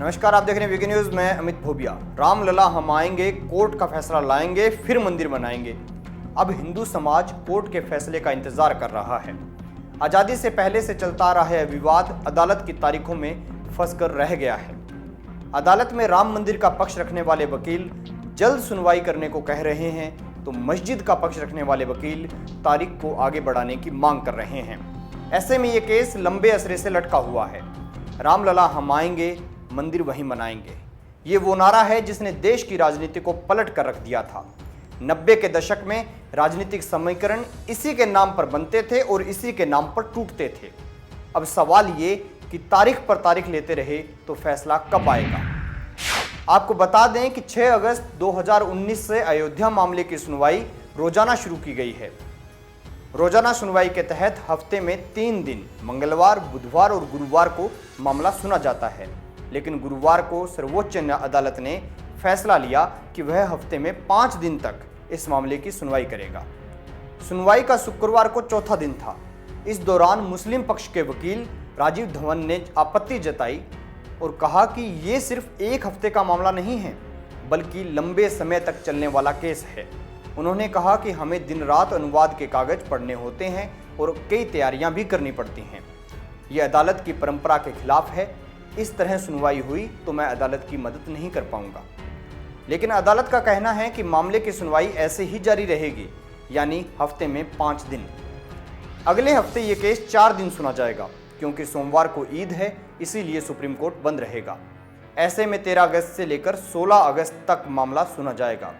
नमस्कार, आप देख रहे हैं वीके न्यूज में अमित भोबिया। रामलला हम आएंगे, कोर्ट का फैसला लाएंगे, फिर मंदिर बनाएंगे। अब हिंदू समाज कोर्ट के फैसले का इंतजार कर रहा है। आजादी से पहले से चलता आ रहा है विवाद अदालत की तारीखों में फंसकर रह गया है। अदालत में राम मंदिर का पक्ष रखने वाले वकील जल्द सुनवाई करने को कह रहे हैं, तो मस्जिद का पक्ष रखने वाले वकील तारीख को आगे बढ़ाने की मांग कर रहे हैं। ऐसे में ये केस लंबे असरे से लटका हुआ है। रामलला हम आएंगे, मंदिर वहीं बनाएंगे, ये वो नारा है जिसने देश की राजनीति को पलट कर रख दिया था। 90 के दशक में राजनीतिक समीकरण इसी के नाम पर बनते थे और इसी के नाम पर टूटते थे। अब सवाल ये कि तारीख पर तारीख लेते रहे तो फैसला कब आएगा। आपको बता दें कि 6 अगस्त 2019 से अयोध्या मामले की सुनवाई रोजाना शुरू की गई है। रोजाना सुनवाई के तहत हफ्ते में 3 दिन मंगलवार, बुधवार और गुरुवार को मामला सुना जाता है, लेकिन गुरुवार को सर्वोच्च अदालत ने फैसला लिया कि वह हफ्ते में 5 दिन तक इस मामले की सुनवाई करेगा। सुनवाई का शुक्रवार को चौथा दिन था। इस दौरान मुस्लिम पक्ष के वकील राजीव धवन ने आपत्ति जताई और कहा कि ये सिर्फ 1 हफ्ते का मामला नहीं है, बल्कि लंबे समय तक चलने वाला केस है। उन्होंने कहा कि हमें दिन रात अनुवाद के कागज पढ़ने होते हैं और कई तैयारियां भी करनी पड़ती हैं। ये अदालत की परंपरा के खिलाफ है। इस तरह सुनवाई हुई तो मैं अदालत की मदद नहीं कर पाऊंगा। लेकिन अदालत का कहना है कि मामले की सुनवाई ऐसे ही जारी रहेगी, यानी हफ्ते में 5 दिन। अगले हफ्ते ये केस 4 दिन सुना जाएगा, क्योंकि सोमवार को ईद है, इसीलिए सुप्रीम कोर्ट बंद रहेगा। ऐसे में 13 अगस्त से लेकर 16 अगस्त तक मामला सुना जाएगा।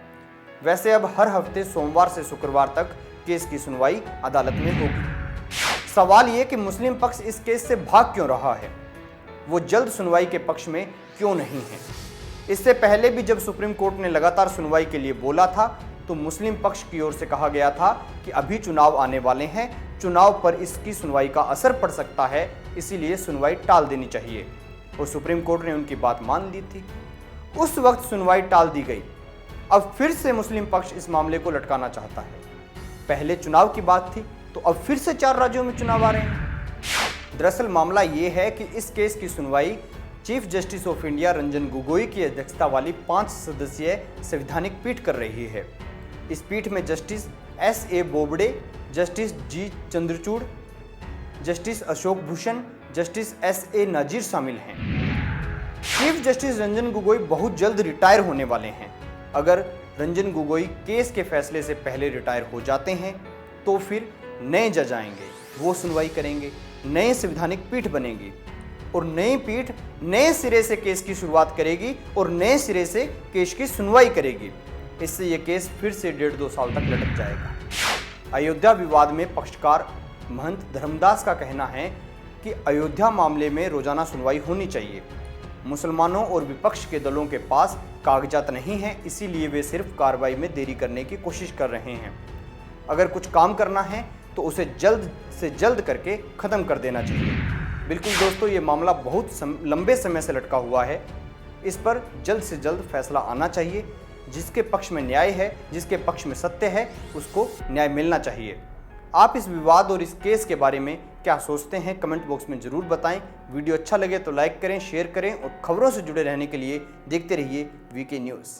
वैसे अब हर हफ्ते सोमवार से शुक्रवार तक केस की सुनवाई अदालत में होगी। सवाल ये कि मुस्लिम पक्ष इस केस से भाग क्यों रहा है, वो जल्द सुनवाई के पक्ष में क्यों नहीं है। इससे पहले भी जब सुप्रीम कोर्ट ने लगातार सुनवाई के लिए बोला था, तो मुस्लिम पक्ष की ओर से कहा गया था कि अभी चुनाव आने वाले हैं, चुनाव पर इसकी सुनवाई का असर पड़ सकता है, इसीलिए सुनवाई टाल देनी चाहिए, और सुप्रीम कोर्ट ने उनकी बात मान ली थी। उस वक्त सुनवाई टाल दी गई। अब फिर से मुस्लिम पक्ष इस मामले को लटकाना चाहता है। पहले चुनाव की बात थी, तो अब फिर से 4 राज्यों में चुनाव आ रहे हैं। दरअसल मामला ये है कि इस केस की सुनवाई chief justice of India Ranjan Gogoi की अध्यक्षता वाली 5 सदस्यीय संवैधानिक पीठ कर रही है। इस पीठ में justice S.A. Bobde, justice G. Chandrachud, justice Ashok Bhushan, justice S.A. नाजीर शामिल हैं। चीफ जस्टिस रंजन गोगोई बहुत जल्द रिटायर होने वाले हैं। अगर रंजन गोगोई केस के फैसले से पहले रिटायर हो जाते हैं, तो फिर नए जज आएंगे, वो सुनवाई करेंगे, नए संवैधानिक पीठ बनेगी और नई पीठ नए सिरे से केस की शुरुआत करेगी और नए सिरे से केस की सुनवाई करेगी। इससे यह केस फिर से 1.5-2 साल तक लटक जाएगा। अयोध्या विवाद में पक्षकार महंत धर्मदास का कहना है कि अयोध्या मामले में रोजाना सुनवाई होनी चाहिए। मुसलमानों और विपक्ष के दलों के पास कागजात नहीं हैं, इसीलिए वे सिर्फ कार्रवाई में देरी करने की कोशिश कर रहे हैं। अगर कुछ काम करना है तो उसे जल्द से जल्द करके ख़त्म कर देना चाहिए। बिल्कुल दोस्तों, ये मामला बहुत लंबे समय से लटका हुआ है। इस पर जल्द से जल्द फैसला आना चाहिए। जिसके पक्ष में न्याय है, जिसके पक्ष में सत्य है, उसको न्याय मिलना चाहिए। आप इस विवाद और इस केस के बारे में क्या सोचते हैं, कमेंट बॉक्स में ज़रूर बताएं। वीडियो अच्छा लगे तो लाइक करें, शेयर करें और खबरों से जुड़े रहने के लिए देखते रहिए वीके न्यूज़।